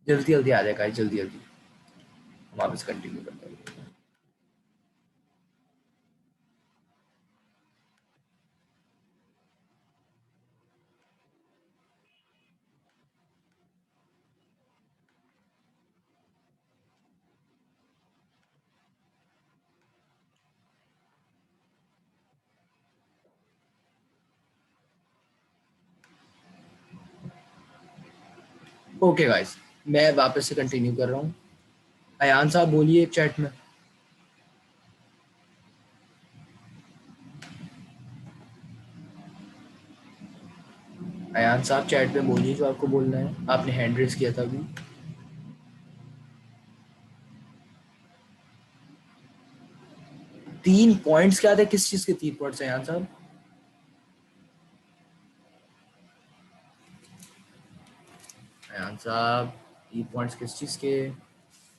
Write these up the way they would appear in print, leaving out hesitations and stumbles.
जल्दी जल्दी आ जाएगा, जल्दी जल्दी हम वापस कंटिन्यू करते हैं। ओके गाइस, मैं वापस से कंटिन्यू कर रहा हूँ। अयान साहब बोलिए चैट में। अयान साहब चैट में बोलिए जो आपको बोलना है, आपने हैंड रेस किया था अभी। 3 पॉइंट्स क्या थे, किस चीज के 3 पॉइंट्स अयान साहब? अयान साहब 3 पॉइंट्स किस चीज के?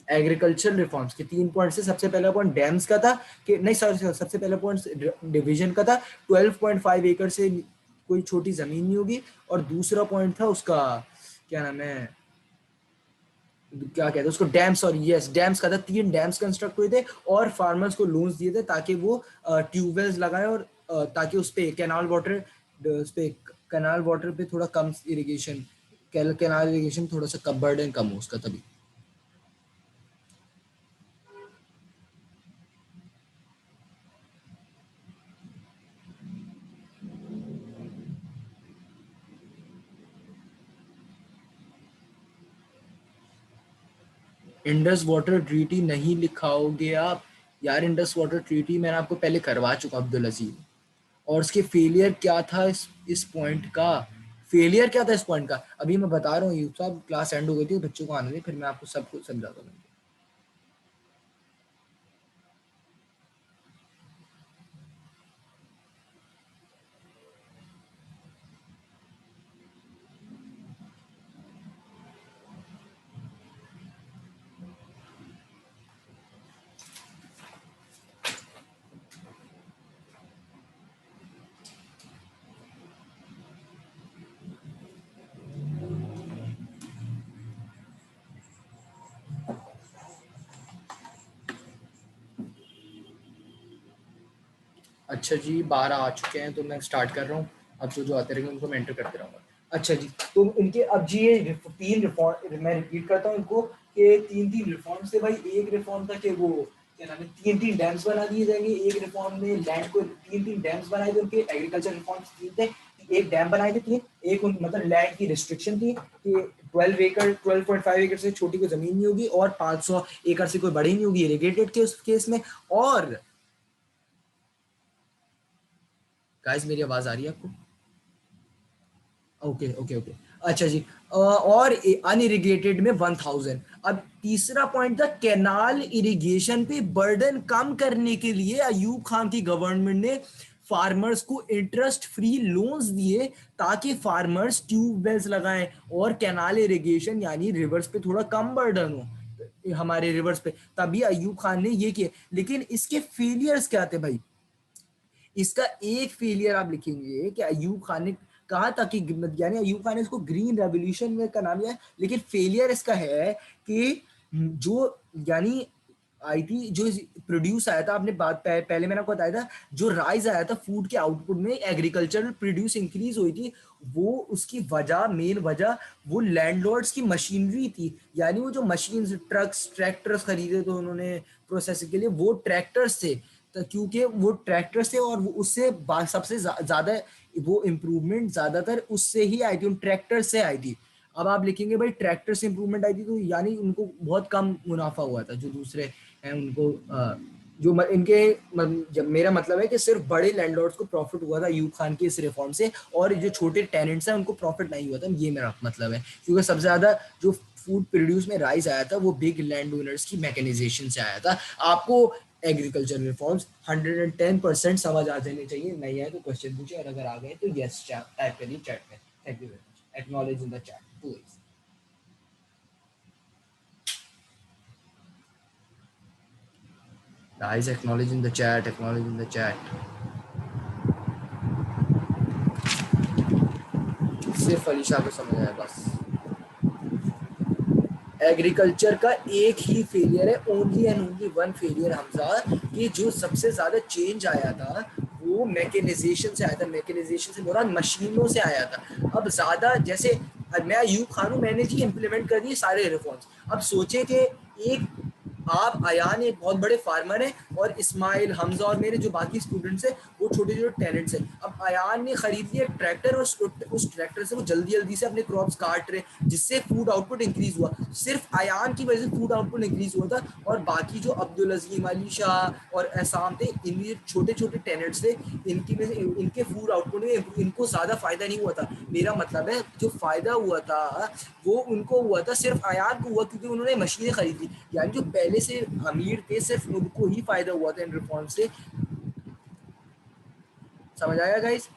एग्रीकल्चर रिफॉर्म्स के 3 पॉइंट से सबसे पहला पॉइंट डैम्स का था कि नहीं, सर सबसे पहला पॉइंट डिवीजन का था, 12.5 एकड़ से कोई छोटी जमीन नहीं होगी। और दूसरा पॉइंट था उसका, क्या नाम है, क्या कहते हैं उसको, डैम्स। और यस, डैम्स का था, 3 डैम्स कंस्ट्रक्ट हुए थे और फार्मर्स को लोन्स दिए थे ताकि वो ट्यूबवेल्स लगाएं और ताकि उस पे कैनाल वाटर, उस पे कैनाल वाटर पे थोड़ा कम इरिगेशन, कैनाल इरिगेशन थोड़ा सा कम, बर्डन कम हो उसका, तभी। इंडस वाटर ट्रीटी नहीं लिखाओगे आप? यार इंडस वाटर ट्रीटी मैंने आपको पहले करवा चुका अब्दुल अजीज। और उसके फेलियर क्या था, इस पॉइंट का फेलियर क्या था इस पॉइंट का, अभी मैं बता रहा हूँ। यूब साहब क्लास एंड हो गई थी, बच्चों को आने दे, फिर मैं आपको सब कुछ समझाता हूँ। अच्छा जी, 12 आ चुके हैं तो मैं स्टार्ट कर रहा हूँ। अब जो जो आते रहेंगे उनको मैं एंटर करते रहूँगा। अच्छा जी, तो इनके अब जी ये 3 रिफॉर्म मैं रिपीट करता हूँ इनको, कि 3 रिफॉर्म से भाई, एक रिफॉर्म था कि वो क्या नाम है, 3 डैम्स बना दिए जाएंगे। एक रिफॉर्म में लैंड को 3 डैम्स बनाए थे, उनके एग्रीकल्चर रिफॉर्म्स 3 थे। एक डैम बनाए थे 3, एक उन मतलब लैंड की रिस्ट्रिक्शन थी कि 12 एकड़, 12.5 एकड़ से छोटी कोई जमीन नहीं होगी और 500 एकड़ से कोई बड़ी नहीं होगी इरिगेटेड के उस केस में। और गाइस मेरी आवाज आ रही है आपको? Okay okay okay. अच्छा जी, और अनइरिगेटेड में 1000। अब तीसरा पॉइंट था कैनाल इरिगेशन पे बर्डन कम करने के लिए अयूब खान की गवर्नमेंट ने फार्मर्स को इंटरेस्ट फ्री लोन्स दिए ताकि फार्मर्स ट्यूबवेल्स लगाएं और कैनाल इरिगेशन यानी रिवर्स पे थोड़ा कम बर्डन हो हमारे रिवर्स पे। तभी अयूब खान ने ये किया। लेकिन इसके फेलियर्स क्या थे भाई? इसका एक फेलियर आप लिखेंगे कि अयूब खान ने कहा था कि, यानी अयूब खान ने इसको ग्रीन रेवोल्यूशन में का नाम लिया, लेकिन फेलियर इसका है कि जो, यानी आई थी जो प्रोड्यूस आया था, आपने बात पहले मैंने आपको बताया था, जो राइज आया था फूड के आउटपुट में, एग्रीकल्चरल प्रोड्यूस इंक्रीज हुई थी। वो उसकी वजह, मेन वजह वो लैंडलॉर्ड्स की मशीनरी थी। यानी वो जो मशीन, ट्रक्स, ट्रैक्टर्स खरीदे थे उन्होंने प्रोसेसिंग के लिए, वो ट्रैक्टर्स थे। तो क्योंकि वो ट्रैक्टर से, और वो उससे सबसे ज्यादा वो इम्प्रूवमेंट ज्यादातर उससे ही आई थी, उन ट्रैक्टर से आई थी। अब आप लिखेंगे भाई ट्रैक्टर से इम्प्रूवमेंट आई थी, तो यानी उनको बहुत कम मुनाफा हुआ था। जो दूसरे हैं उनको जो इनके जब, मेरा मतलब है कि सिर्फ बड़े लैंडलॉर्ड्स को प्रॉफिट हुआ था यूब खान के इस रिफॉर्म से, और जो छोटे टेनेंट्स हैं उनको प्रॉफिट नहीं हुआ था, ये मेरा मतलब है। क्योंकि सबसे ज्यादा जो फूड प्रोड्यूस में राइज आया था वो बिग लैंड ओनर्स की मैकेनाइजेशन से आया था। आपको एग्रीकल्चर रिफॉर्म्स 110% समझ आ जाने चाहिए। नहीं आए तो क्वेश्चन पूछिए, और अगर आ गए तो यस टाइप करिए चैट में। Thank you very much, acknowledge in the chat please. guys, acknowledge in the chat, acknowledge in the chat। सिर्फ अलीशा को समझ आया बस। एग्रीकल्चर का एक ही फेलियर है, only and only one failure Hamza, कि जो सबसे ज्यादा चेंज आया था वो मैकेनाइजेशन से आया था। मैकेनाइजेशन से बोला मशीनों से आया था। अब ज्यादा जैसे मैं अयूब खान हूं, मैंने जी इम्प्लीमेंट कर दिए सारे रिफॉर्म्स। अब सोचे कि एक आप अयान एक बहुत बड़े फार्मर हैं और इस्माइल, हमजा और मेरे जो बाकी स्टूडेंट्स हैं वो छोटे छोटे टैलेंट्स हैं। अब अयान ने खरीद लिया ट्रैक्टर और उस ट्रैक्टर से वो जल्दी जल्दी से अपने क्रॉप्स काट रहे, जिससे फूड आउटपुट इंक्रीज हुआ। सिर्फ अयान की वजह से फूड आउटपुट इंक्रीज हुआ था, और बाकी जो अब्दुल अजीम, अली शाह और एहसान थे, इन छोटे छोटे टैलेंट्स थे, इनकी में से इनके फूड आउटपुट में इनको ज्यादा फायदा नहीं हुआ था। मेरा मतलब है जो फायदा हुआ था वो उनको हुआ था, सिर्फ अयान को हुआ क्योंकि उन्होंने मशीनें खरीदी। यानी जो पहले से अमीर थे सिर्फ उनको ही फायदा हुआ था इन रिफॉर्म से। समझ आया guys?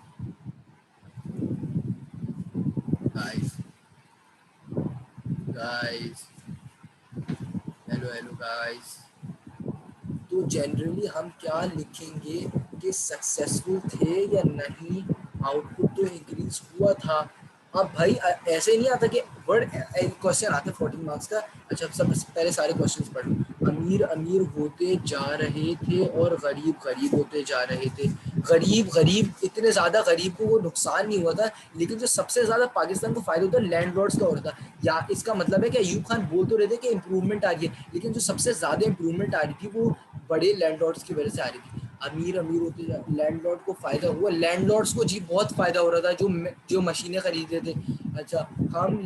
Guys guys hello hello guys. तो जनरली हम क्या लिखेंगे कि सक्सेसफुल थे या नहीं, आउटपुट तो इंक्रीज हुआ था। अब भाई ऐसे नहीं आता कि वर्ड क्वेश्चन आता है 14 मार्क्स का। अच्छा सबसे पहले सारे क्वेश्चंस पढ़ लो। अमीर अमीर होते जा रहे थे और गरीब गरीब होते जा रहे थे। गरीब गरीब इतने ज़्यादा गरीब को वो नुकसान नहीं हुआ था, लेकिन जो सबसे ज़्यादा पाकिस्तान को फायदा होता है लैंडलॉर्ड्स का हो रहा था। या इसका मतलब है कि अयूब खान बोल तो रहे थे कि इंप्रूवमेंट आ रही है, लेकिन जो सबसे ज़्यादा इंप्रूवमेंट आ रही थी वो बड़े लैंडलॉर्ड्स की वजह से आ रही थी। अमीर अमीर होते जा, लैंडलॉर्ड को फायदा हुआ, लैंडलॉर्ड्स को जी बहुत फायदा हो रहा था जो जो मशीनें खरीदते थे। अच्छा हम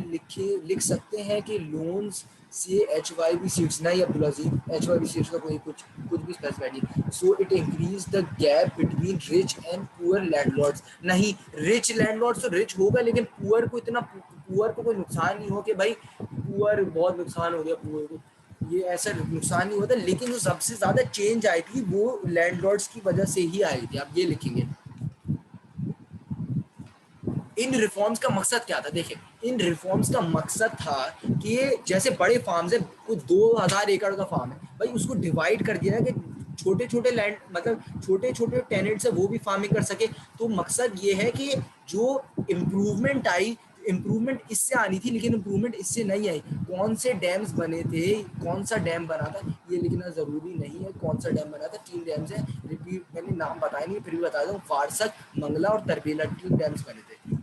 लिख सकते हैं कि लोन्स से एच वाई बी सीट्स, नहीं अब्दुल अजीम, एच वाई बी सीट्स का कोई कुछ भी स्पेसिफाइड नहीं। So it increase the gap between rich and poor landlords. नहीं, रिच लैंडलॉर्ड्स तो रिच होगा, लेकिन पुअर को इतना, पुअर को कोई नुकसान नहीं हो कि भाई पुअर बहुत नुकसान हो गया पुअर को, ये ऐसा नुकसान नहीं होता। लेकिन जो सबसे ज्यादा चेंज आई थी वो लैंडलॉर्ड्स की वजह से ही आई थी। आप ये लिखेंगे। इन रिफॉर्म्स का मकसद क्या था? देखिए, इन रिफॉर्म्स का मकसद था कि जैसे बड़े फार्म्स है, कुछ 2000 एकड़ का फार्म है भाई, उसको डिवाइड कर दिया कि छोटे छोटे लैंड, मतलब छोटे छोटे टेनेंट्स है वो भी फार्मिंग कर सके। तो मकसद ये है कि जो इम्प्रूवमेंट आई, इम्प्रूवमेंट इससे आनी थी, लेकिन इम्प्रूवमेंट इससे नहीं आई। कौन से डैम्स बने थे, कौन सा डैम बना था ये लिखना जरूरी नहीं है। कौन सा डैम बना था? 3 डैम्स है, रिपीट मैंने नाम बताया नहीं फिर भी बता दूं, फारसक, मंगला और तरबेला, 3 डैम्स बने थे।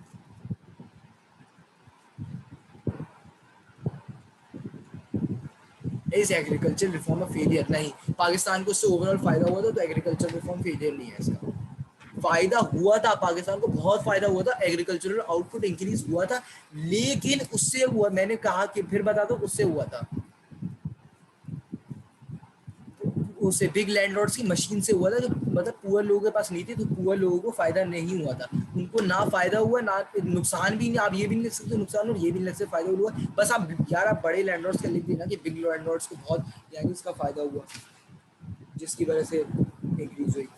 इस एग्रीकल्चर रिफॉर्म में फेलियर नहीं, पाकिस्तान को इससे ओवरऑल फायदा हुआ था, तो एग्रीकल्चर रिफॉर्म फेलियर नहीं है इसका। फायदा हुआ था, पाकिस्तान को बहुत फायदा हुआ था, एग्रीकल्चरल आउटपुट इंक्रीज हुआ था, लेकिन उससे हुआ, मैंने कहा कि फिर बता दो, उससे हुआ था उससे बिग लैंडलॉर्ड्स की मशीन से हुआ था, जो मतलब पुअर लोगों के पास नहीं थी, तो पुअर लोगों को फायदा नहीं हुआ था। उनको ना फायदा हुआ ना नुकसान भी नहीं। आप ये भी नहीं लिख सकते नुकसान और ये भी नहीं लिख सकते फायदा हुआ। बस आप यार आप बड़े लैंडलॉर्ड्स का लिख देना कि बिग लैंडलॉर्ड्स को बहुत यानी इसका फायदा हुआ जिसकी वजह से इंक्रीज हुई।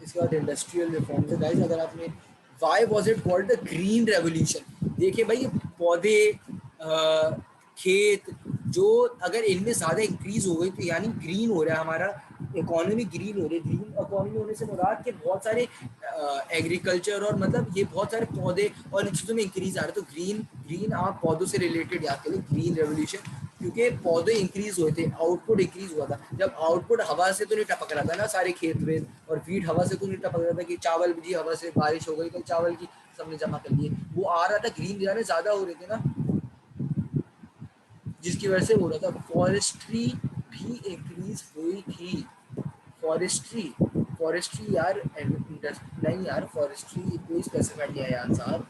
इसके बाद इंडस्ट्रियल रिफॉर्म्स है गाइस। अगर आपने why was it called the green revolution, देखिए भाई ये पौधे, खेत, जो अगर इनमें ज़्यादा इंक्रीज हो गई तो यानी ग्रीन हो रहा है हमारा इकोनॉमी, ग्रीन हो रही है। ग्रीन इकोनॉमी होने से मुराद के बहुत सारे एग्रीकल्चर और मतलब ये बहुत सारे पौधे और इन चीज़ों में इंक्रीज आ रहा है। तो ग्रीन, ग्रीन आप पौधों से रिलेटेड याद करें, ग्रीन रेवोल्यूशन, क्योंकि पौधे इंक्रीज हुए थे, आउटपुट इंक्रीज हुआ था। जब आउटपुट हवा से तो नहीं टपक रहा था ना सारे खेत में, और वीट हवा से तो नहीं टपक रहा था कि चावल भी हवा से बारिश हो गई कल चावल की सबने जमा कर लिए, वो आ रहा था, ग्रीन गिराने ज्यादा हो रहे थे ना, जिसकी वजह से हो रहा था। फॉरेस्ट्री भी इंक्रीज हुई थी। फॉरेस्ट्री, फॉरेस्ट्री यार नहीं यार, फॉरेस्ट्री कोई स्पेसिफाइड नहीं है यार साहब।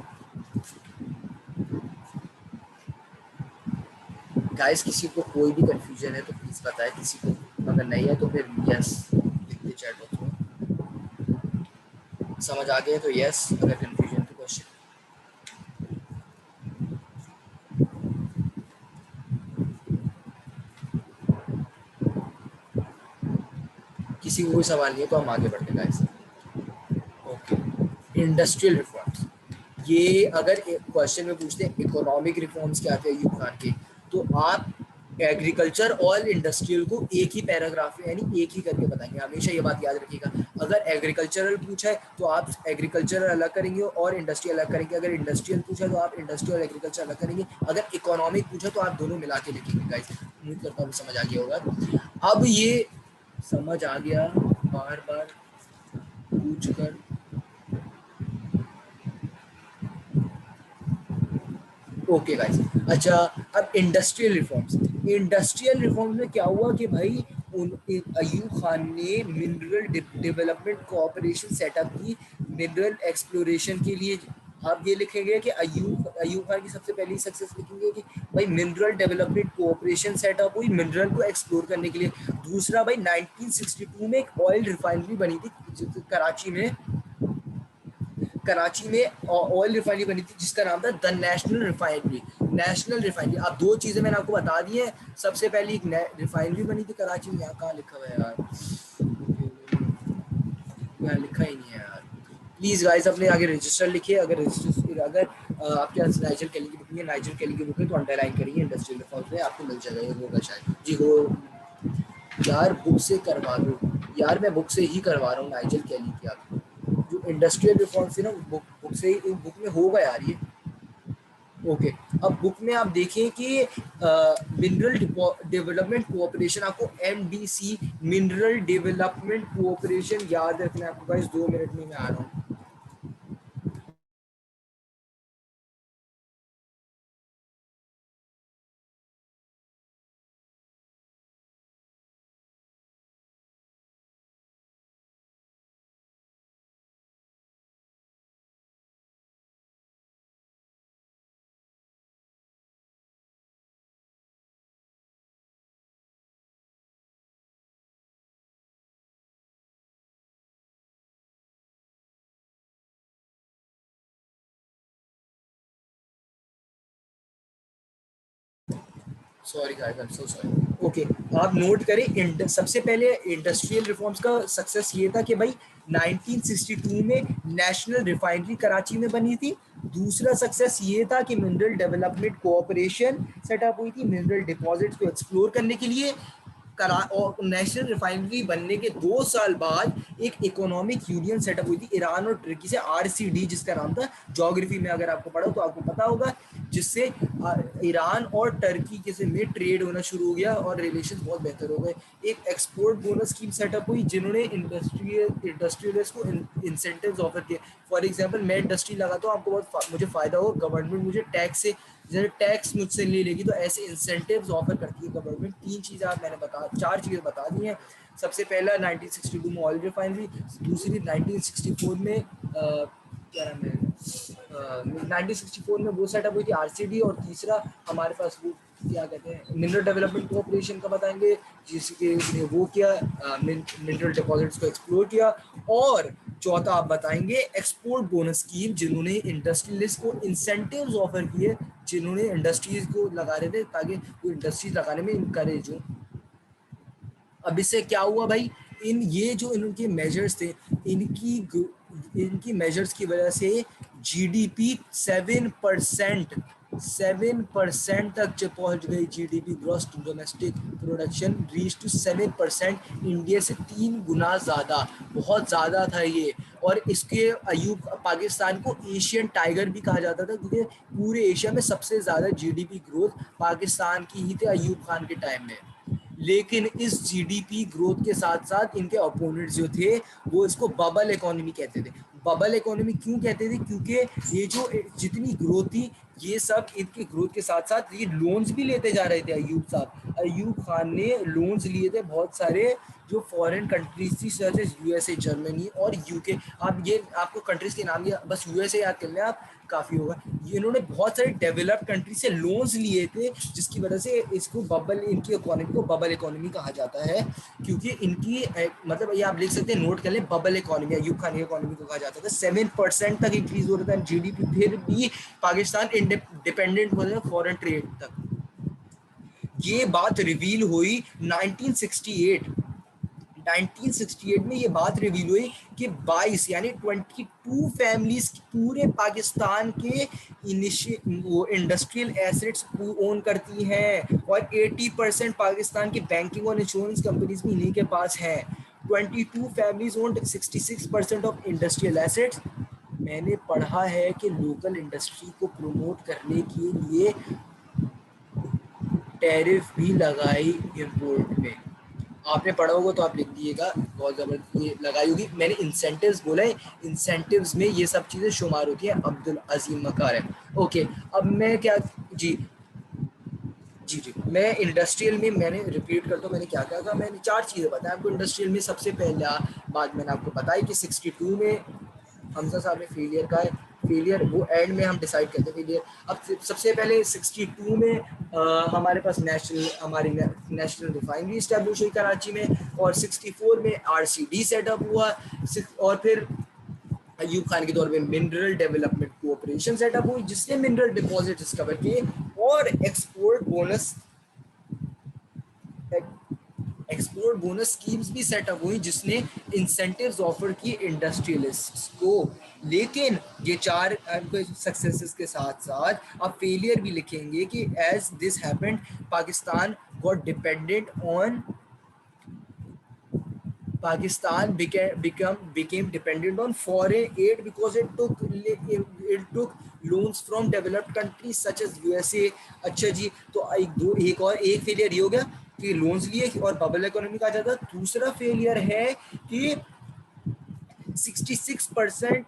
गाइस किसी को कोई भी कंफ्यूजन है तो प्लीज बताएं, किसी को अगर नहीं है तो फिर यस लिख दे चैट बॉक्स में। समझ आ गया तो यस, अगर कंफ्यूजन तो क्वेश्चन। किसी को कोई सवाल नहीं है तो हम आगे बढ़ते हैं गाइस। ओके, इंडस्ट्रियल रिफॉर्म्स, ये अगर क्वेश्चन में पूछते हैं इकोनॉमिक रिफॉर्म्स क्या थे अयूब खान के, तो आप एग्रीकल्चर और इंडस्ट्रियल को एक ही पैराग्राफ में यानी एक ही करके बताएंगे, हमेशा ये बात याद रखिएगा। अगर एग्रीकल्चरल पूछा है तो आप एग्रीकल्चरल अलग करेंगे और इंडस्ट्रियल अलग करेंगे, अगर इंडस्ट्रियल पूछा तो आप इंडस्ट्रियल और एग्रीकल्चर अलग करेंगे, अगर इकोनॉमिक पूछा तो आप दोनों मिला के लिखेंगे। गाइस उम्मीद करता हूँ समझ आ गया होगा। अब ये समझ आ गया, बार बार पूछ कर। ओके गाइस, अच्छा अब इंडस्ट्रियल रिफॉर्म्स में क्या हुआ कि भाई अयूब खान ने मिनरल डेवलपमेंट कोऑपरेशन सेटअप की मिनरल एक्सप्लोरेशन के लिए। आप ये लिखेंगे कि अयूब खान की सबसे पहली सक्सेस लिखेंगे कि भाई मिनरल डेवलपमेंट कोऑपरेशन सेटअप हुई मिनरल को एक्सप्लोर करने के लिए। दूसरा भाई 1962 में एक ऑयल रिफाइनरी बनी थी कराची में ऑयल रिफाइनरी बनी थी जिसका नाम था द नेशनल रिफाइनरी। अब दो चीजें मैंने आपको बता दी हैं, सबसे पहली एक रिफाइनरी बनी थी कराची में, यहाँ कहाँ लिखा हुआ है यार, यहाँ लिखा ही नहीं है यार। प्लीज गाइस अपने आगे रजिस्टर लिखिए, अगर आपके पास नाइजर केली की बुक नहीं है, नाइजर केली की बुक है तो अंडरलाइन करिए इंडस्ट्रियल रिफॉर्म्स में, आपको मिल जाएगा, ये होगा शायद जी हो। यार बुक से करवा दो यार, मैं बुक से ही करवा रहा हूँ नाइजर केली की। आपको जो इंडस्ट्रियल रिफॉर्म्स है ना बुक से ही, बुक में होगा यार ये। ओके, अब बुक में आप देखें कि मिनरल डेवलपमेंट कोऑपरेशन, आपको एमडीसी मिनरल डेवलपमेंट कोऑपरेशन याद रखना है आपको गाइस। 2 मिनट में मैं आ रहा हूँ। Sorry guys, I am so sorry. Okay, आप नोट करें, सबसे पहले इंडस्ट्रियल रिफॉर्म्स का सक्सेस ये था कि भाई 1962 में नेशनल रिफाइनरी कराची में बनी थी। दूसरा सक्सेस ये था कि मिनरल डेवलपमेंट कोऑपरेशन सेटअप हुई थी मिनरल डिपॉजिट्स को एक्सप्लोर करने के लिए। और नेशनल रिफाइनरी बनने के 2 साल बाद एक इकोनॉमिक यूनियन सेटअप हुई थी ईरान और तुर्की से, आरसीडी जिसका नाम था। ज्योग्राफी में अगर आपको पढ़ा तो आपको पता होगा, जिससे ईरान और टर्की के से में ट्रेड होना शुरू हो गया और रिलेशन बहुत बेहतर हो गए। एक एक्सपोर्ट बोनस स्कीम सेटअप हुई जिन्होंने इंडस्ट्रियलिस्ट को इंसेंटिव्स ऑफर किए। फॉर एग्जांपल मैं इंडस्ट्री लगाता हूँ, आपको बहुत मुझे फायदा हो, गवर्नमेंट मुझे टैक्स से जैसे टैक्स मुझसे ले लेगी, तो ऐसे इंसेंटिव्स ऑफर करती है गवर्नमेंट। 3 चीज़ें आप मैंने बता 4 चीज़ें बता दी हैं। सबसे पहला 1962 में ऑयल रिफाइनरी, दूसरी 1964 में क्या नाम है 1964 में वो सेटअप हुई थी आरसीडी, और तीसरा हमारे पास वो क्या कहते हैं मिनरल डेवलपमेंट कोऑपरेशन का बताएंगे, जिसके वो किया मिनरल डिपॉजिट्स को एक्सप्लोर किया। और चौथा आप बताएंगे एक्सपोर्ट बोनस स्कीम, जिन्होंने इंडस्ट्रियलिस्ट को इंसेंटिव्स ऑफर किए, जिन्होंने इंडस्ट्रीज को लगा रहे थे ताकि वो इंडस्ट्रीज लगाने में इनकरेज हो। अब इससे क्या हुआ भाई, इन ये जो इनके मेजर्स थे, इनकी इनकी मेजर्स की वजह से जीडीपी 7% तक जो पहुंच गई। GDP gross domestic production reach to 7%, India से 3 गुना ज़्यादा, बहुत ज़्यादा था ये। और इसके अयूब पाकिस्तान को एशियन टाइगर भी कहा जाता था, क्योंकि पूरे एशिया में सबसे ज़्यादा जीडीपी ग्रोथ पाकिस्तान की ही थी अयूब खान के टाइम में। लेकिन इस जीडीपी ग्रोथ के साथ साथ इनके अपोनेंट्स जो थे वो इसको बबल इकोनॉमी कहते थे। बबल इकोनॉमी क्यों कहते थे, क्योंकि ये जो जितनी ग्रोथ थी, ये सब इनके ग्रोथ के साथ साथ ये लोन्स भी लेते जा रहे थे। अयूब खान ने लोन्स लिए थे बहुत सारे, जो फॉरेन कंट्रीज थी सच एज यूएसए, जर्मनी और यूके। आप ये आपको कंट्रीज के नाम या बस यूएसए याद कर लें आप, काफ़ी होगा। इन्होंने बहुत सारे डेवलप्ड कंट्री से लोन्स लिए थे, जिसकी वजह से इसको बबल, इनकी इकोनॉमी को बबल इकोनॉमी कहा जाता है। क्योंकि इनकी मतलब ये आप लिख सकते हैं, नोट कर लें, बबल इकोनॉमी अयूब खान की इकोनॉमी को कहा जाता था। 7% तक इंक्रीज हो रहा था जीडीपी, फिर भी पाकिस्तान डिपेंडेंट हो रहा है फॉरेन ट्रेड तक। ये बात रिवील हुई 1968 1968 में ये बात रिवील हुई कि 22 यानी 22 फैमिलीज पूरे पाकिस्तान के इंडस्ट्रियल एसेट्स ओन करती हैं और 80% पाकिस्तान की बैंकिंग और इंश्योरेंस कंपनीज भी इन्हीं के पास हैं। 22 families owned 66% of industrial assets. मैंने पढ़ा है कि लोकल इंडस्ट्री को प्रमोट करने के लिए टैरिफ भी लगाई इंपोर्ट में। आपने पढ़ा होगा तो आप लिख दिएगा, बहुत जबरदस्त ये लगाई होगी। मैंने इंसेंटिव्स बोला है, इंसेंटिव्स में ये सब चीजें शुमार होती हैं। अब्दुल अजीम मकार है। ओके, अब मैं क्या जी जी मैं इंडस्ट्रियल में मैंने रिपीट करता हूँ मैंने क्या कहा था। मैंने 4 चीज़ें बताया आपको इंडस्ट्रियल में। सबसे पहला बात मैंने आपको बताई कि 62 में हमजा साहब ने फेलियर का है। फेलियर वो एंड में हम डिसाइड करते हैं फेलियर। अब सबसे पहले 62 में हमारे पास हमारी नेशनल रिफाइनरी इस्टेब्लिश हुई कराची में, और 64 में RCD सेटअप हुआ, और फिर अयूब खान के दौर में मिनरल डेवलपमेंट कोऑपरेशन सेटअप हुई जिसने मिनरल डिपॉजिट डिस्कवर किए, और एक्सपोर्ट बोनस स्कीम्स भी सेटअप हुई जिसने इंसेंटिव्स ऑफर किए इंडस्ट्रियलिस्ट्स को। लेकिन ये 4 सक्सेसेस के साथ साथ आप फेलियर भी लिखेंगे कि as this happened Pakistan got dependent on Pakistan became dependent on foreign aid because it took loans from developed countries such as USA। अच्छा जी, तो एक फेलियर ये हो गया कि लोन्स लिए और बबल इकोनॉमी कहा जाता है। दूसरा फेलियर है कि 66%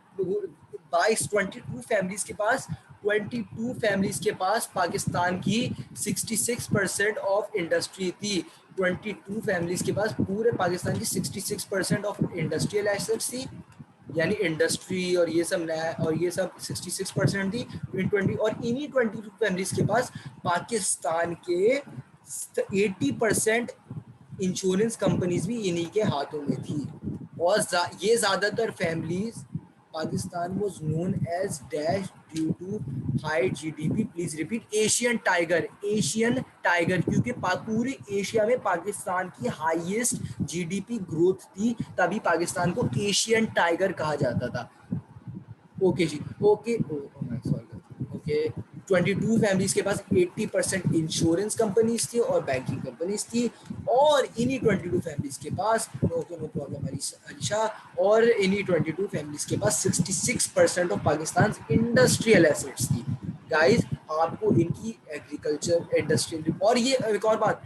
22 फैमिलीज के पास 22 फैमिलीज के पास पाकिस्तान की 66% ऑफ इंडस्ट्री थी। 22 फैमिलीज के पास पूरे पाकिस्तान की 66% ऑफ इंडस्ट्रियल एसेट्स थी, यानी इंडस्ट्री और ये सब नया और ये सब 66% थी। 20 और इन्हीं 22 फैमिलीज के पास पाकिस्तान के 80% इंश्योरेंस कंपनीज भी इन्हीं के हाथों में थी। और ये ज़्यादातर families Pakistan was known as dash due to high GDP। Please repeat, Asian tiger क्योंकि पूरे एशिया में पाकिस्तान की हाईएस्ट GDP ग्रोथ थी, तभी पाकिस्तान को एशियन टाइगर कहा जाता था। ओके जी, ओके ओके 22 फैमिलीज के पास 80% इंश्योरेंस कंपनीज थी और बैंकिंग कंपनीज थी, और इन्हीं 22 फैमिलीज के पास नो प्रॉब्लम अलीशा, और इन्हीं 22 फैमिलीज के पास 66% ऑफ पाकिस्तान इंडस्ट्रियल एसेट्स थी। गाइस आपको इनकी एग्रीकल्चर इंडस्ट्रियल, और ये एक और बात,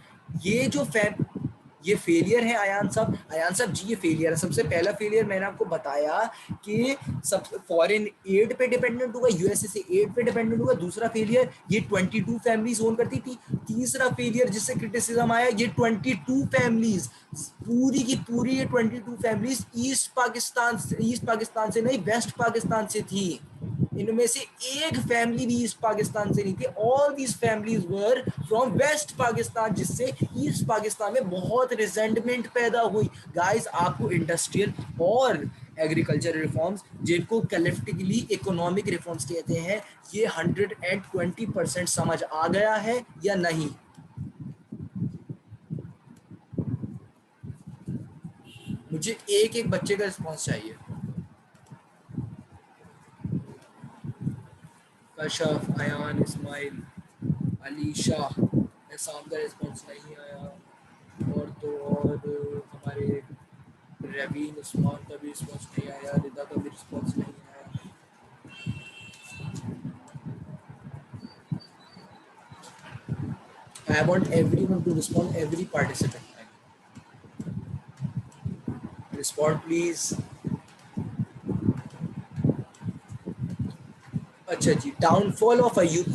ये फेलियर है आयान साहब जी, ये फेलियर है। सबसे पहला फेलियर मैंने आपको बताया कि सब फॉरेन एड पे डिपेंडेंट होगा, यूएसए से एड पे डिपेंडेंट होगा। दूसरा फेलियर ये 22 फैमिलीज ओन करती थी। तीसरा फेलियर जिससे क्रिटिसिज्म आया, ये 22 फैमिलीज पूरी की पूरी ये 22 फैमिलीज ईस्ट पाकिस्तान से नहीं, वेस्ट पाकिस्तान से थी। इनमें से एक फैमिली भी ईस्ट पाकिस्तान से नहीं थी। All these families were from west Pakistan, जिससे ईस्ट पाकिस्तान में बहुत रिजेंटमेंट पैदा हुई। गाइस आपको इंडस्ट्रियल और एग्रीकल्चर रिफॉर्म्स, जिनको कलेक्टिवली इकोनॉमिक रिफॉर्म्स कहते हैं, ये 120% समझ आ गया है या नहीं? मुझे एक एक बच्चे का रिस्पॉन्स चाहिए। कशफ, अयान, इस्माइल, अलीशा, एहसान का रिस्पॉन्स नहीं आया, और हमारे रवीन उस्मान का भी रिस्पॉन्स नहीं आया, रिदा का भी रिस्पॉन्स नहीं आया। I want everyone to respond, every participant. Respond please. अच्छा जी, डाउनफॉल ऑफ अयूब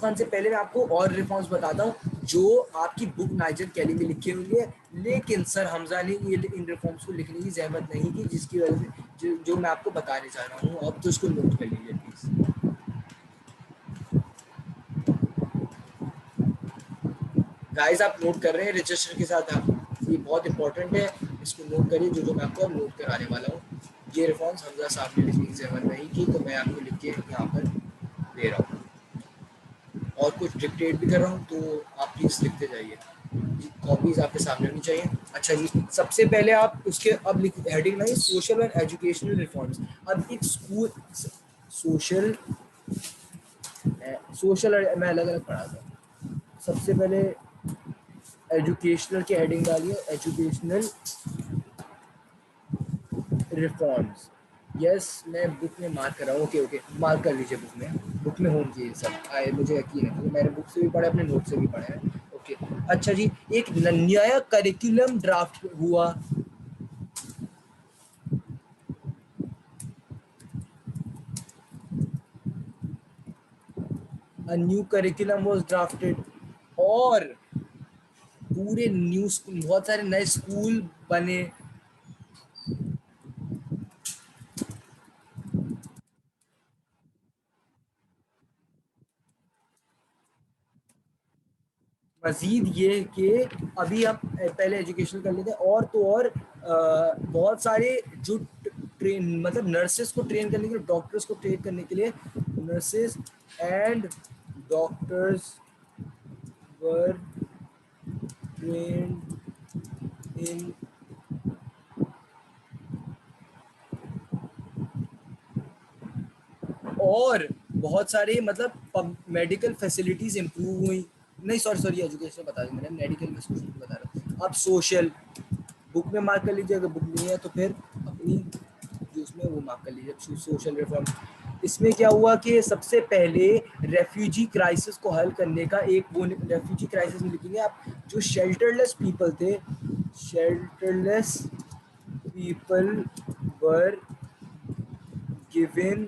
खान से पहले मैं आपको और रिफॉर्म्स बताता हूँ जो आपकी बुक नाइजर कैली में लिखे होंगे, लेकिन सर हमजा ने ये इन रिफॉर्म्स को लिखने की जहमत नहीं की, जिसकी वजह से जो मैं आपको बताने चाह रहा हूँ, अब तो उसको नोट कर लीजिए प्लीज। गाइस आप नोट कर रहे हैं रजिस्टर के साथ, आप ये बहुत इंपॉर्टेंट है, इसको नोट करिए जो मैं आपको नोट कराने वाला हूँ। ये रिफॉर्म्स हमजा साहब ने लिखने की जहमत नहीं की, तो मैं आपको लिख के यहाँ पर दे रहा हूँ, और कुछ डिक्टेट भी कर रहा हूँ, तो आप प्लीज लिखते जाइए। कॉपीज आपके सामने होनी चाहिए। अच्छा जी, सबसे पहले आप उसके अब हेडिंग नहीं, सोशल एंड एजुकेशनल रिफॉर्म्स। अब एक स्कूल सोशल सोशल मैं अलग अलग पढ़ा था। सबसे पहले एजुकेशनल की हेडिंग डालिए, एजुकेशनल रिफॉर्म्स। यस, मैं बुक में मार्क कर रहा हूँ। ओके ओके, मार्क कर लीजिए बुक में। बुक में होंगे ये सब आए, मुझे यकीन है क्योंकि मैंने बुक से भी पढ़ा है, अपने नोट से भी पढ़ा है। ओके। अच्छा जी, एक नया करिकुलम ड्राफ्ट हुआ। A new curriculum was drafted और पूरे न्यू स्कूल, बहुत सारे नए स्कूल बने। मजीद ये कि अभी हम पहले एजुकेशन कर लेते हैं, और तो और बहुत सारे जो ट्रेन मतलब नर्सेस को ट्रेन करने के लिए, डॉक्टर्स को ट्रेन करने के लिए, nurses and doctors were trained in, और बहुत सारे मतलब मेडिकल फैसिलिटीज इंप्रूव हुई। नहीं सॉरी सॉरी, एजुकेशन बता दें, मैंने मेडिकल में सोशल बता रहा हूँ। अब सोशल बुक में मार्क कर लीजिए, अगर बुक नहीं है तो फिर अपनी जो उसमें वो मार्क कर लीजिए, सोशल रिफॉर्म। इसमें क्या हुआ कि सबसे पहले रेफ्यूजी क्राइसिस को हल करने का एक वो, रेफ्यूजी क्राइसिस में लिखेंगे आप, जो शेल्टरलेस पीपल थे, shelterless people were given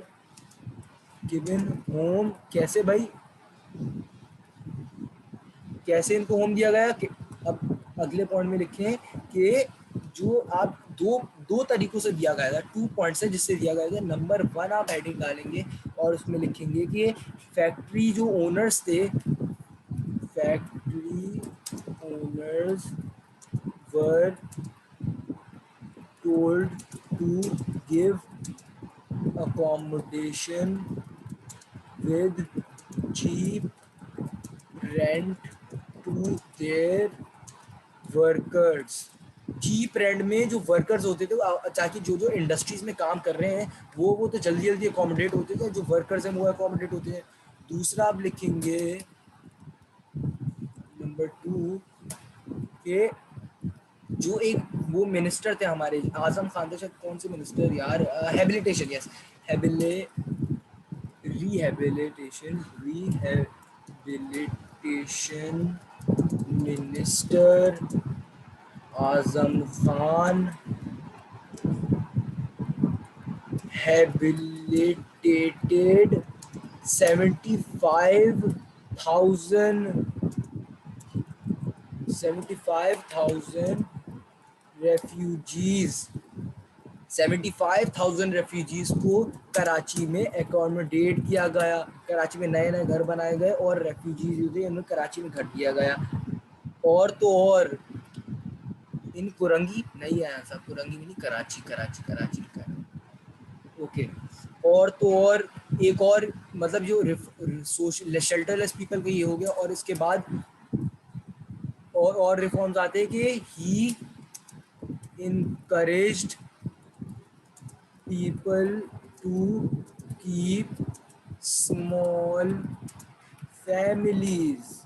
given home. कैसे भाई, कैसे इनको होम दिया गया कि, अब अगले पॉइंट में लिखें कि जो आप दो दो तरीकों से दिया गया था, 2 पॉइंट्स है जिससे दिया गया था। नंबर 1 आप हेडिंग डालेंगे और उसमें लिखेंगे कि फैक्ट्री जो ओनर्स थे, factory owners were told to give accommodation with cheap rent to their workers. Cheap rent में जो वर्कर्स होते थे, ताकि जो जो इंडस्ट्रीज में काम कर रहे हैं वो तो जल्दी जल्दी अकोमोडेट होते थे, जो वर्कर्स हैं वो अकोमोडेट होते हैं। दूसरा आप लिखेंगे नंबर 2 के जो एक वो मिनिस्टर थे हमारे, आजम खान थे शायद, कौन से मिनिस्टर यार, हैबिलिटेशन, यस, हैबिले rehabilitation rehabilitation minister Azam Khan habilitated 75,000 refugees, 75,000 refugees को कराची में एकोमोडेट किया गया। कराची में नए नए घर बनाए गए और रेफ्यूजीज जो थे उन्हें कराची में घर दिया गया। और तो और इन कुरंगी नहीं आया साहब, कुरंगी में नहीं, कराची कराची कराची लिखा है। ओके। और तो और एक और मतलब जो सोशल शेल्टरलेस पीपल का ये हो गया, और इसके बाद और रिफॉर्म्स आते हैं कि ही encouraged people to keep small families.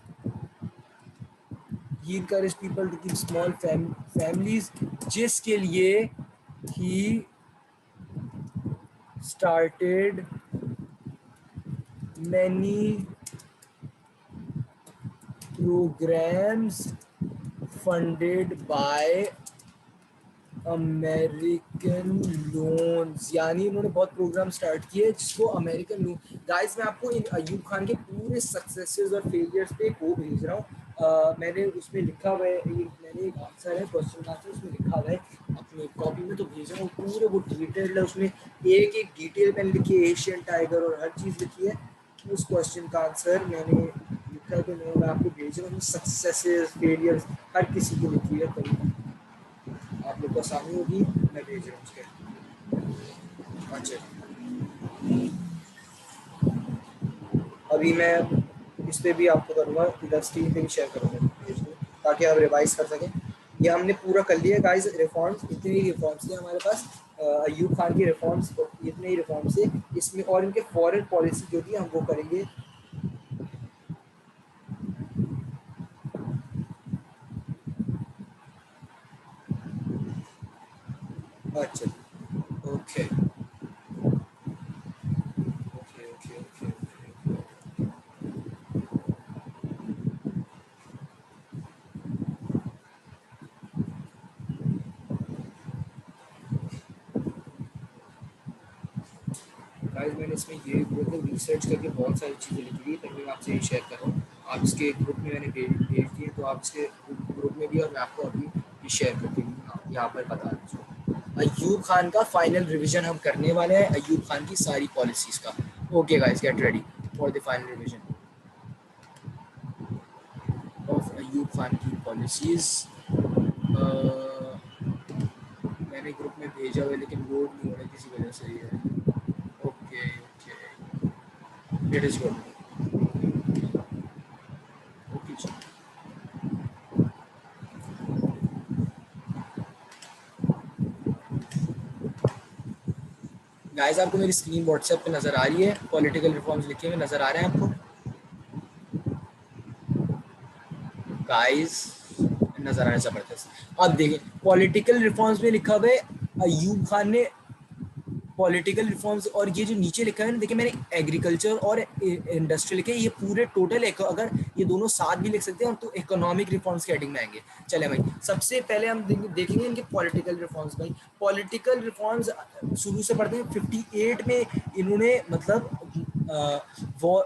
He encouraged people to keep small families, जिसके लिए he started many programs funded by American loans. यानी उन्होंने बहुत प्रोग्राम स्टार्ट किए जिसको अमेरिकन लोन। गाइस मैं आपको इन अयूब खान के पूरे सक्सेसेस और फेलियर्स पे वो भेज रहा हूँ। मैंने उसमें लिखा हुआ है, मैंने एक आंसर है, क्वेश्चन का आंसर उसमें लिखा हुआ है अपनी कॉपी में, तो भेज रहा हूँ पूरे, वो डिटेल्ड है, उसमें एक एक डिटेल मैंने लिखी है, एशियन टाइगर और हर चीज़ लिखी है। उस क्वेश्चन का आंसर मैंने लिखा है, तो मैं आपको भेज रहा हूँ। सक्सेसेस फेलियर्स हर किसी की लिखी है, तो आप लोग को आसानी होगी, मैं भेज रहा हूँ उसके। अच्छा, अभी मैं इस पे भी आपको करूँगा, इधर स्क्रीन पे भी शेयर करूँगा, भेज दूँ। ताकि हम रिवाइज कर सकें। ये हमने पूरा कर लिया गाइस रिफॉर्म्स, इतने ही रिफॉर्म्स थे हमारे पास अयूब खान की रिफॉर्म्स, इतने ही रिफॉर्म्स थे इसमें, और इनके फॉरेन पॉलिसी जो थी हम वो करेंगे। अच्छा okay okay okay okay. Guys मैंने इसमें ये मतलब रिसर्च करके बहुत सारी चीज़ें लिखी थी, तभी मैं आपसे ये शेयर कर रहा हूँ। आप इसके ग्रुप में मैंने भेज दी है, तो आप इसके ग्रुप में भी, और मैं आपको अभी ये शेयर करके भी यहाँ पर बता दूँ। अयूब खान का फाइनल रिवीजन हम करने वाले हैं, अयूब खान की सारी पॉलिसीज़ का। Okay guys, get ready for the final revision of Ayub Khan की पॉलिसीज़। मैंने ग्रुप में भेजा हुआ है लेकिन लोड नहीं हो रहा किसी वजह से ये। Okay okay, it is good. Okay जी गाइस, आपको मेरी स्क्रीन व्हाट्सएप पे नज़र आ रही है? पॉलिटिकल रिफॉर्म्स लिखे हुए नज़र आ रहे हैं आपको गाइस? नज़र आ रहा है, ज़बरदस्त। अब देखिए पॉलिटिकल रिफॉर्म्स में लिखा हुआ है अयूब खान ने पॉलिटिकल रिफॉर्म्स, और ये जो नीचे लिखा है ना, देखिए मैंने एग्रीकल्चर और इंडस्ट्री लिखे, ये पूरे टोटल अगर ये दोनों साथ भी लिख सकते हैं तो इकोनॉमिक रिफॉर्म्स की हेडिंग में आएंगे। चले भाई, सबसे पहले हम देखेंगे इनके पॉलिटिकल रिफॉर्म्स। भाई पॉलिटिकल रिफॉर्म्स शुरू से पढ़ते हैं। 58 में इन्होंने मतलब वो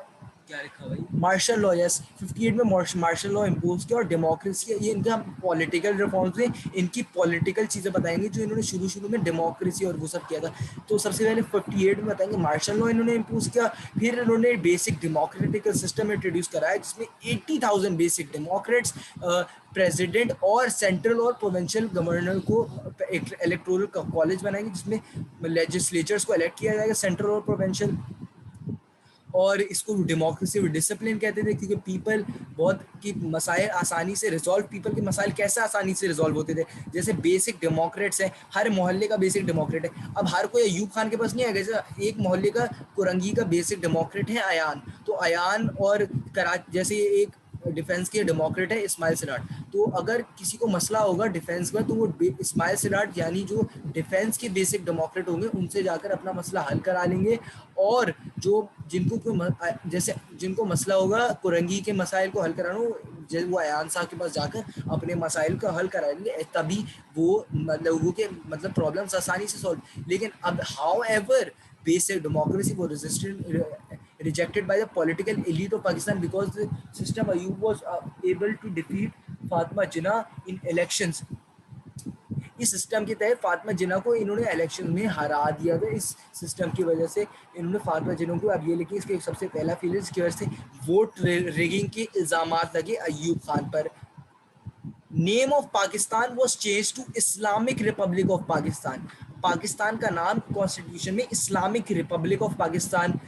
क्या लिखा भाई, मार्शल लॉ, यस 58 में मार्शल लॉ इम्पोज किया और डेमोक्रेसी, ये इनका पॉलिटिकल रिफॉर्म्स में इनकी पॉलिटिकल चीज़ें बताएंगे जो इन्होंने शुरू शुरू में डेमोक्रेसी और वो सब किया था। तो सबसे पहले 58 में बताएंगे मार्शल लॉ इन्होंने इम्पोज किया, फिर इन्होंने बेसिक डेमोक्रेटिकल सिस्टम इंट्रोड्यूस कराया जिसमें 80,000 बेसिक डेमोक्रेट्स, प्रेसिडेंट और सेंट्रल और प्रोविंशियल गवर्नर को इलेक्टोरल कॉलेज बनाएंगे जिसमें लेजिस्लेचर्स को इलेक्ट किया जाएगा, सेंट्रल और प्रोविंशियल। और इसको डेमोक्रेसी विद डिसिप्लिन कहते थे क्योंकि पीपल बहुत की मसाइल आसानी से रिजॉल्व, पीपल के मसाइल कैसे आसानी से रिजॉल्व होते थे, जैसे बेसिक डेमोक्रेट्स हैं, हर मोहल्ले का बेसिक डेमोक्रेट है। अब हर कोई अयूब खान के पास नहीं है, जैसे एक मोहल्ले का कुरंगी का बेसिक डेमोक्रेट है अयान, तो अयान और जैसे एक डिफेंस के डेमोक्रेट है इस्माइल सिराज, तो अगर किसी को मसला होगा डिफेंस में तो वो इस्माइल सिराज यानी जो डिफेंस के बेसिक डेमोक्रेट होंगे उनसे जाकर अपना मसला हल करा लेंगे। और जो जिनको कोई जैसे जिनको मसला होगा कुरंगी के मसाइल को हल कराना, वो अयान साहब के पास जाकर अपने मसाइल को हल कराएंगे, तभी वो लोगों के मतलब प्रॉब्लम्स आसानी से सॉल्व। लेकिन अब how ever basic democracy was rejected by the political elite of Pakistan because the system Ayub was able to defeat Fatima Jinnah in elections. इस सिस्टम के तहत फातिमा जिन्ना को इन्होंने इलेक्शन में हरा दिया था। इस सिस्टम की वजह से इन्होंने फातिमा जिन्ना को, अब ये लिखिए इसके सबसे पहला फील इसकी वजह से वोट रिगिंग के इल्जामात लगे अयूब खान पर। Name of Pakistan was change to Islamic republic of Pakistan. Pakistan का नाम कॉन्स्टिट्यूशन में इस्लामिक रिपब्लिक ऑफ पाकिस्तान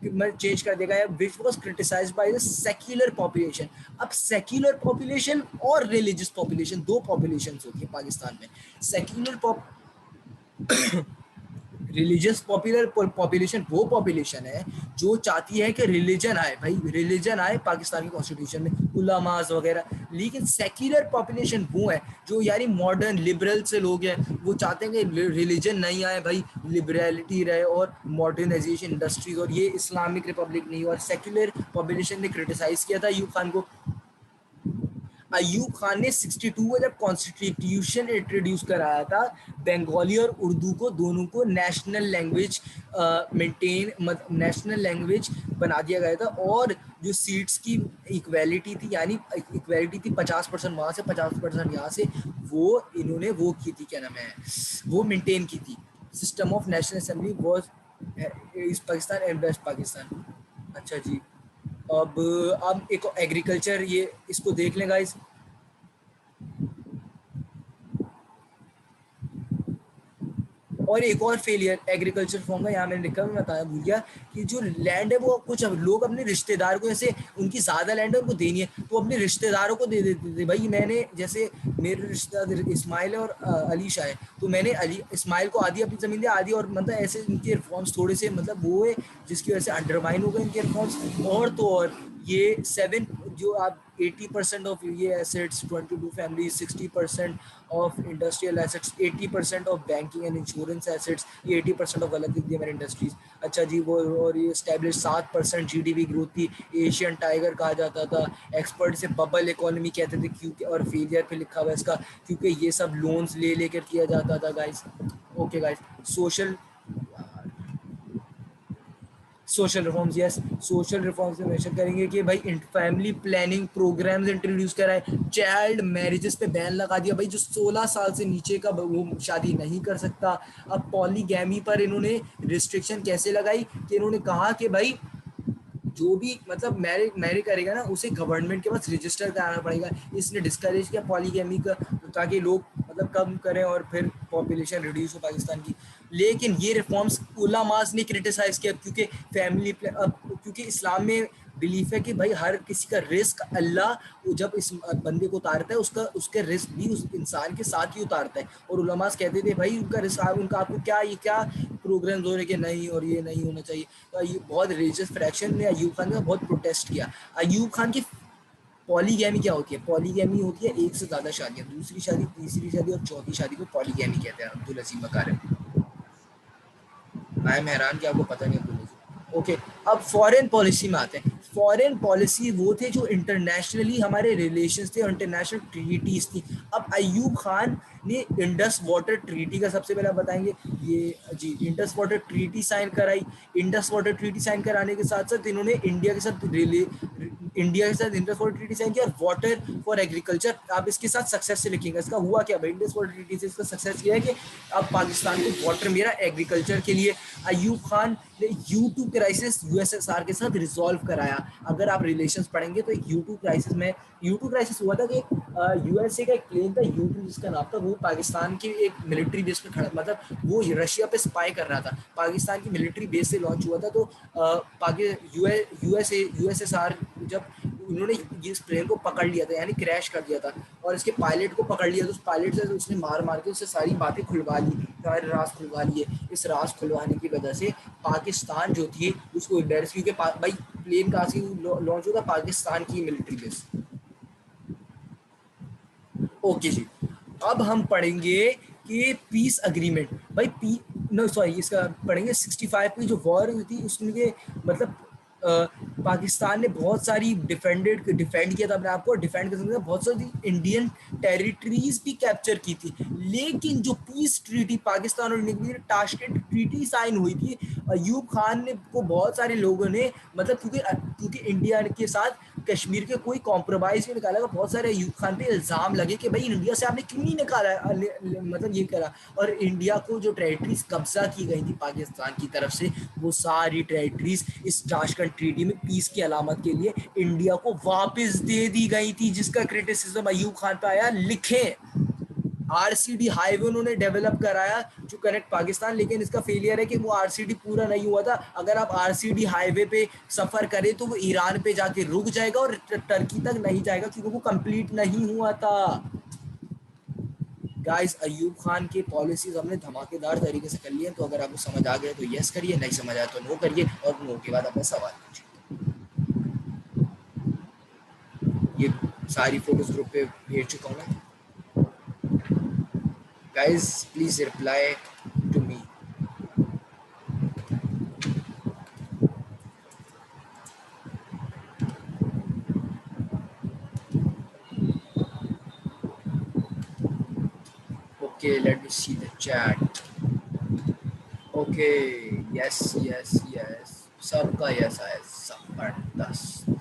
में चेंज कर दिया गया, which was criticised by the secular population. अब सेक्युलर पॉपुलेशन और रिलीजियस पॉपुलेशन, दो पॉपुलेशन होती है पाकिस्तान में। सेक्युलर रिलीजियस पॉपुलर पॉपुलेशन वो पॉपुलेशन है जो चाहती है कि रिलीजन आए, भाई रिलीजन आए पाकिस्तान की कॉन्स्टिट्यूशन में, उलमास वगैरह। लेकिन सेक्युलर पॉपुलेशन वो है जो यानी मॉडर्न लिबरल से लोग हैं, वो चाहते हैं कि रिलीजन नहीं आए, भाई लिबरलिटी रहे और मॉडर्नाइजेशन इंडस्ट्रीज, और ये इस्लामिक रिपब्लिक नहीं। और सेक्युलर पॉपुलेशन ने क्रिटिसाइज किया था अयूब खान को। अयूब खान ने 62 में जब कॉन्स्टिट्यूशन इंट्रोड्यूस कराया था, बंगाली और उर्दू को दोनों को नेशनल लैंग्वेज नेशनल लैंग्वेज बना दिया गया था। और जो सीट्स की इक्वालिटी थी, यानी इक्वालिटी थी 50% वहाँ से 50% यहाँ से, वो इन्होंने वो की थी, क्या नाम है, वो मेंटेन की थी। System of national assembly was इस पाकिस्तान एंड वेस्ट पाकिस्तान। अच्छा जी, अब एक एग्रीकल्चर, ये इसको देख लें गाइस। और एक और फेलियर एग्रीकल्चर फॉर्म का, यहाँ मैंने लिखा, मैं बताया भूल गया, कि जो लैंड है वो कुछ लोग अपने रिश्तेदार को, जैसे उनकी ज्यादा लैंड है उनको देनी है तो अपने रिश्तेदारों को दे देते थे। भाई मैंने, जैसे मेरे रिश्तेदार इस्माइल और अलीशा है, तो मैंने अली इस्माइल को आधी अपनी जमीन दी, आधी, और मतलब ऐसे इनके रिफॉर्म्स थोड़े से मतलब वो है जिसकी वजह से अंडरमाइन हो गए इनके रिफॉर्म्स। और तो और ये 7 जो आप 80% ऑफ ये assets, 22 family, 60% of industrial assets, 80% of banking and insurance assets, ये 80% ऑफ अलग दिख मेरे इंडस्ट्रीज। अच्छा जी, वो और ये स्टैब्लिश 7% जीडीपी ग्रोथ थी, एशियन टाइगर कहा जाता था, एक्सपर्ट से बबल इकोनॉमी कहते थे क्योंकि, और फेलियर पे लिखा हुआ है इसका, क्योंकि ये सब लोन्स ले लेकर किया जाता था guys. Okay guys, social social reforms, yes, social reforms में मेंशन करेंगे कि भाई फैमिली प्लानिंग प्रोग्राम्स इंट्रोड्यूस कराए, चाइल्ड मैरिजेस पे बैन लगा दिया, भाई जो 16 साल से नीचे का वो शादी नहीं कर सकता। अब पॉलीगैमी पर इन्होंने रिस्ट्रिक्शन कैसे लगाई, कि इन्होंने कहा कि भाई जो भी मतलब मैरी करेगा ना उसे गवर्नमेंट के पास रजिस्टर कराना पड़ेगा। इसने डिस्करेज किया पॉलीगैमी का, ताकि लोग मतलब कम करें और फिर पॉपुलेशन रिड्यूस हो पाकिस्तान की। लेकिन ये रिफॉर्म्स उलमास ने क्रिटिसाइज किया, क्योंकि फैमिली अब क्योंकि इस्लाम में बिलीफ है कि भाई हर किसी का रिस्क अल्लाह जब इस बंदे को उतारता है उसका उसके रिस्क भी उस इंसान के साथ ही उतारता है। और उलमास कहते थे भाई उनका रिस्क, उनका आपको क्या, ये क्या प्रोग्राम्स हो रहे कि नहीं, और ये नहीं होना चाहिए। तो ये बहुत रिलीजियस फ्रैक्शन ने अयूब खान का बहुत प्रोटेस्ट किया। अयूब खान की पॉलीगैमी क्या होती है? पॉलीगैमी होती है एक से ज्यादा शादियां, दूसरी शादी, तीसरी शादी और चौथी शादी को पॉलीगैमी कहते हैं। अब्दुल अजीम मकारिम, मैं हैरान कि आपको पता नहीं है। ओके, अब फॉरेन पॉलिसी में आते हैं। फॉरेन पॉलिसी वो थे जो इंटरनेशनली हमारे रिलेशंस थे और इंटरनेशनल ट्रीटीज थी। अब अयूब खान ने इंडस वाटर ट्रीटी का सबसे पहले बताएंगे, ये जी इंडस वाटर ट्रीटी साइन कराई। इंडस वाटर ट्रीटी साइन कराने के साथ साथ इन्होंने इंडिया के साथ इंडस वाटर ट्रीटी साइन किया, और वाटर फॉर एग्रीकल्चर। आप इसके साथ सक्सेस से लिखेंगे, इसका हुआ क्या भाई, इंडस वाटर ट्रीटी से इसका सक्सेस ये है कि अब पाकिस्तान को वाटर मेरा एग्रीकल्चर के लिए। अयूब खान ने U2 क्राइसिस यूएसएसआर के साथ रिजॉल्व कराया। अगर आप रिलेशंस पढ़ेंगे तो एक U2 क्राइसिस में, U2 क्राइसिस हुआ था कि यूएसए का एक प्लेन था U2 जिसका नाम था, वो पाकिस्तान के एक मिलिट्री बेस पे खड़ा, मतलब वो रशिया पे स्पाई कर रहा था, पाकिस्तान की मिलिट्री बेस से लॉन्च हुआ था। तो यूएसएसआर जब उन्होंने इस प्लेन को पकड़ लिया था, यानी क्रैश कर दिया था, और इसके पायलट को पकड़ लिया, तो उस पायलट से उसने मार मार के उससे सारी बातें खुलवा ली, सारे राज खुलवा लिए। इस राज खुलवाने की वजह से पाकिस्तान जो थी उसको एम्बेरस, क्योंकि भाई प्लेन कहाँ से लॉन्च होता, पाकिस्तान की मिलिट्री बेस। ओके जी, अब हम पढ़ेंगे कि पीस अग्रीमेंट। भाई नो सॉरी, इसका पढ़ेंगे 65 की जो वॉर हुई थी उसमें मतलब पाकिस्तान ने बहुत सारी डिफेंड किया था अपने आप को, डिफेंड कर सकते थे, बहुत सारी इंडियन टेरिटरीज भी कैप्चर की थी। लेकिन जो पीस ट्रीटी पाकिस्तान और इंडिया के बीच टाशकेंट ट्रीटी साइन हुई थी, अयूब खान ने को बहुत सारे लोगों ने मतलब क्योंकि इंडिया के साथ कश्मीर के कोई कॉम्प्रोमाइज नहीं निकाला, बहुत सारे अयूब खान पे इल्जाम लगे कि भाई इंडिया से आपने क्यों नहीं निकाला, मतलब ये करा। और इंडिया को जो टेरिटरीज कब्जा की गई थी पाकिस्तान की तरफ से, वो सारी टेरिटरीज इस ताशकंद ट्रीटी में पीस की अलामत के लिए इंडिया को वापस दे दी गई थी, जिसका क्रिटिसिज्म अयूब खान पे आया। लिखे आरसीडी हाईवे उन्होंने डेवलप कराया जो कनेक्ट पाकिस्तान, लेकिन इसका फेलियर है कि वो आरसीडी पूरा नहीं हुआ था। अगर आप आरसीडी हाईवे पे सफर करें तो वो ईरान पे जाके रुक जाएगा और टर्की तक नहीं जाएगा, क्योंकि वो कंप्लीट नहीं हुआ था। गाइस, अयूब खान की पॉलिसीज हमने धमाकेदार तरीके से कर लिए, तो अगर आपको समझ आ गया तो यस करिए, नहीं समझ आया तो नो करिए, और नो के बाद अपना सवाल पूछिए। ये सारी फोटोज ग्रुप पे भेज चुका हूँ मैं। Guys, please reply to me. Okay, let me see the chat. Okay, yes. सबका yes आया, जबरदस्त।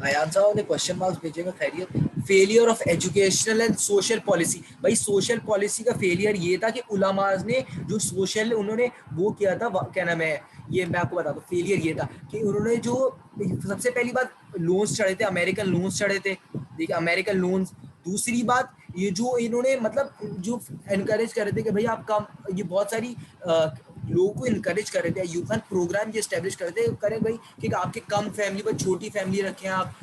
आयान साहब ने क्वेश्चन मार्क्स भेजेगा, खैरियत। Failure of educational and social policy. भाई सोशल पॉलिसी का फेलियर ये था कि उलमाज ने जो सोशल उन्होंने वो किया था, क्या नाम है, ये मैं आपको बताता हूँ। फेलियर ये था कि उन्होंने जो सबसे पहली बात लोन्स चढ़े थे, अमेरिकन लोन्स चढ़े थे, देखिए अमेरिकन लोन्स। दूसरी बात ये जो इन्होंने मतलब जो एनकरेज कर रहे थे कि भाई आप कम, ये बहुत सारी लोगों को इनकरेज कर रहे थे, अयूब खान प्रोग्राम ये स्टैब्लिश कर रहे थे, करें भाई कि आपके कम फैमिली पर छोटी फैमिली रखें आप,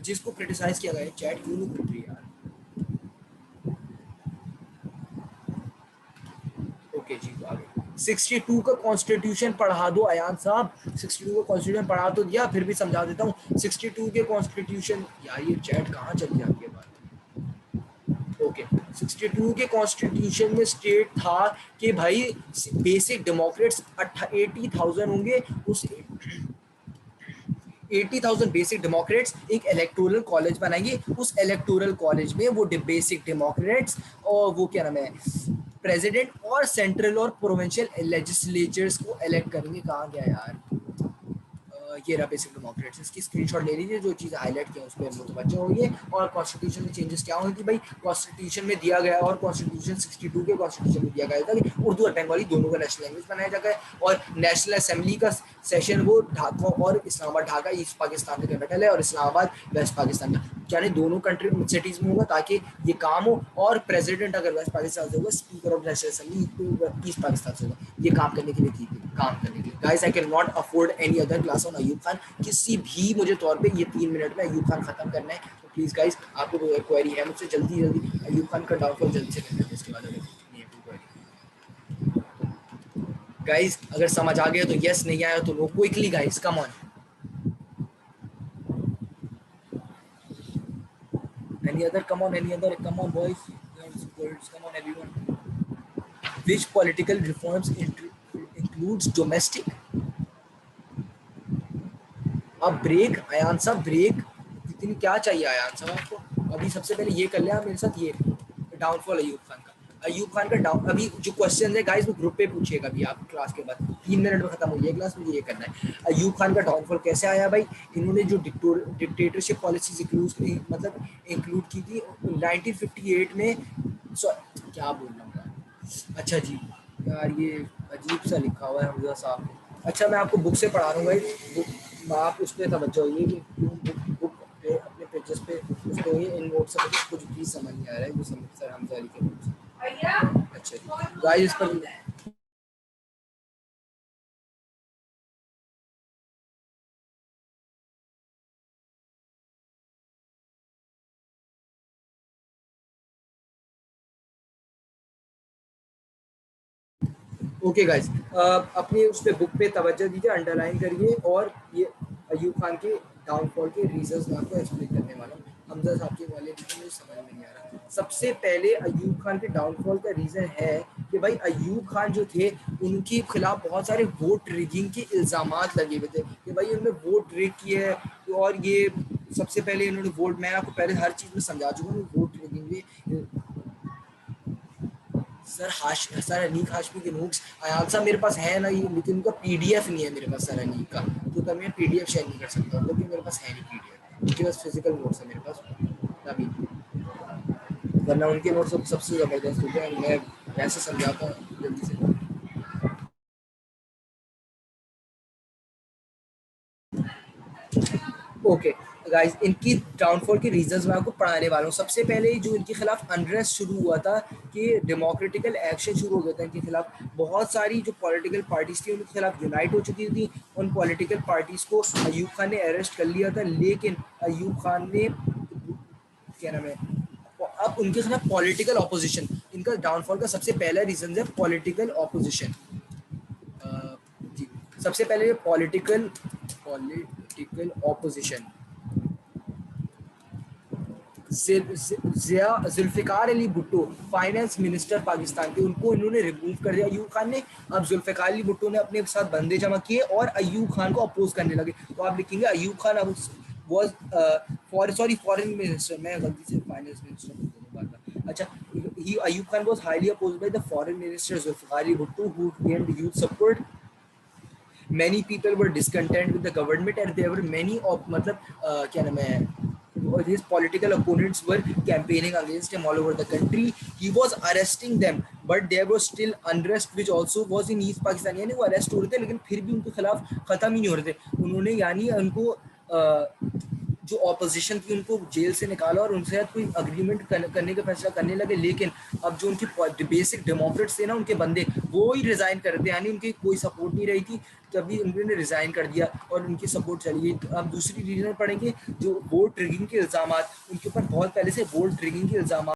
जिसको क्रिटिसाइज किया गया। चैट क्यों नहीं खुल रही यार? ओके जी, आगे 62 का कॉन्स्टिट्यूशन पढ़ा दो अयान साहब, 62 का कॉन्स्टिट्यूशन पढ़ा तो दिया, फिर भी समझा देता हूँ। 62 के कॉन्स्टिट्यूशन, यार ये चैट कहाँ चली जाती है बात। ओके, 62 के कॉन्स्टिट्यूशन में स्टेट था कि भाई बेसिक डेमोक्रेट्स 80,000 होंगे, उस 80,000 बेसिक डेमोक्रेट्स एक इलेक्टोरल कॉलेज बनाएंगे, उस इलेक्टोरल कॉलेज में वो बेसिक डेमोक्रेट्स और वो क्या नाम है प्रेसिडेंट और सेंट्रल और प्रोविंशियल लेजिस्लेचर्स को इलेक्ट करेंगे। कहाँ गया यार? ये रहा बेसिक डेमोक्रेट्स, इसकी स्क्रीनशॉट ले लीजिए, जो चीज़ हाईलाइट किया उस पर वो तो बच्चे होंगे। और कॉन्स्टिट्यूशन में चेंजेस क्या होंगे कि भाई कॉन्स्टिट्यूशन में दिया गया, और कॉन्स्टिट्यूशन 62 के कॉन्स्टिट्यूशन में दिया गया था कि उर्दू और बंगाली दोनों का नेशनल लैंग्वेज बनाया जाता है, और नेशनल असेंबली का सेशन वो ढाका और इस्लामाबाद, ढाका ईस्ट पाकिस्तान का कैपिटल है और इस्लामाबाद वेस्ट पाकिस्तान का, यानी दोनों कंट्री सिटीज़ में होगा ताकि ये काम हो। और प्रेसिडेंट अगर वेस्ट पाकिस्तान से होगा, speaker of national assembly east Pakistan से होगा। ये काम करने के लिए थी, काम करने के लिए। Guys I can not afford any other class on Ayub Khan. किसी भी मुझे तौर पे ये 3 मिनट में अयूब खान खत्म करना है, तो प्लीज़ गाइस आपको कोई क्वेरी है मुझसे, जल्दी जल्दी अयूब खान का डाउनफॉल जल्दी से करना है, इसके बाद अगर नहीं है कोई क्वेरी। गाइस अगर समझ आ गया तो यस, नहीं आया तो no. Quickly guys, come on. Any other? Come on, any other? Come on, boys, girls, come on, everyone. Which political reforms includes domestic? अब ब्रेक, अयान साहब ब्रेक, इतनी क्या चाहिए अयान साहब आपको? अभी सबसे पहले ये कर लिया मेरे साथ, ये डाउनफॉल अयूब खान का। अयूब खान का डाउन, अभी जो क्वेश्चन है गाइस वो ग्रुप पे पूछिएगा अभी आप क्लास के बाद, 3 मिनट में खत्म हो गई क्लास, मुझे ये करना है। अयूब खान का डाउनफॉल कैसे आया भाई? इन्होंने जो डिक्टेटरशिप पॉलिसीज इंक्लूड की थी 1958 में। क्या बोल रहा हूँ यार? अच्छा जी यार, ये अजीब सा लिखा हुआ है हमजा साहब ने। अच्छा मैं आपको बुक से पढ़ा रहा हूँ भाई, बुक आप उस पर तवज्जो होइए कि बुक पे अपने पेजेस पे उस पे इन नोट से कुछ भी समझ नहीं आ रहा है, वो समझ सर हमजा अली के नोट से। अच्छा जी गाइस, इस पर ओके गाइस, अपनी उस पे बुक पे तवज्जो दीजिए, अंडरलाइन करिए, और ये अयूब खान के डाउनफॉल के रीजंस मैं आपको एक्सप्लेन करने वाला हूँ। हमजा साहब के वाले मुझे समझ में नहीं आ रहा। सबसे पहले अयूब खान के डाउनफॉल का रीज़न है कि भाई अयूब खान जो थे उनके खिलाफ बहुत सारे वोट रिगिंग के इल्ज़ामात लगे हुए थे कि भाई उन्होंने वोट रिग किया है, और ये सबसे पहले इन्होंने वोट, मैं आपको पहले हर चीज़ में समझा चुका हूँ, वोट रिगिंग में। सर अनीक हाशमी के नोट्स अयान साहब मेरे पास है ना, ये लेकिन उनका पीडीएफ नहीं है मेरे पास सर अनीक का, तो तब मैं पीडीएफ शेयर नहीं कर सकता, क्योंकि मेरे पास है नहीं पीडीएफ, उनके पास फिजिकल नोट्स है मेरे पास अभी, वरना उनके नोट्स सबसे ज़बरदस्त होते हैं। मैं वैसे समझाता हूँ जल्दी से। ओके गाइस, इनकी डाउनफॉल के रीजंस मैं आपको पढ़ाने वाला हूँ। सबसे पहले जो इनके खिलाफ अनरेस्ट शुरू हुआ था कि डेमोक्रेटिकल एक्शन शुरू हो गया था इनके खिलाफ, बहुत सारी जो पॉलिटिकल पार्टीज थी उनके खिलाफ यूनाइट हो चुकी थी, उन पॉलिटिकल पार्टीज को अयूब खान ने अरेस्ट कर लिया था, लेकिन अयूब खान ने क्या नाम है, अब उनके खिलाफ पॉलिटिकल ऑपोजिशन, इनका डाउनफॉल का सबसे पहला रीजन है पॉलिटिकल ऑपोजिशन। जी, सबसे पहले political political opposition, Zulfikar Ali Bhutto finance minister Pakistan के, उनको इन्होंने रिमूव कर दिया अयूब खान ने। अब जुल्फिकार अली भुट्टो ने अपने साथ बंदे जमा किए और अयूब खान को अपोज करने लगे, तो आप लिखेंगे अयूब खान अब वाज फॉरेन मिनिस्टर, मैं गलती से फाइनेंस मिनिस्टर बोल रहा था। अच्छा, he Ayub Khan was highly opposed by the foreign minister Zulfikar Ali Bhutto who gained huge support. many people were discontent with the government and there were many of मतलब क्या नाम है, his political opponents were campaigning against him all over the country. He was arresting them but there was still unrest which also was in East Pakistan, यानी वो arrest हो रहे थे लेकिन फिर भी उनके खिलाफ खत्म ही नहीं हो रहे थे। उन्होंने यानी उनको जो ऑपोजिशन थी उनको जेल से निकाला और उनसे कोई अग्रीमेंट करने का फैसला करने लगे। लेकिन अब जो उनके बेसिक डेमोक्रेट्स थे ना, उनके बंदे, वो ही रिजाइन कर दिए, यानी उनकी कोई सपोर्ट नहीं रही थी, तभी उन्होंने रिजाइन कर दिया और उनकी सपोर्ट चली गई। अब दूसरी रीजन पढ़ेंगे, जो वोट रिगिंग के इल्जाम, उनके ऊपर बहुत पहले से वोट रिगिंग के इल्जाम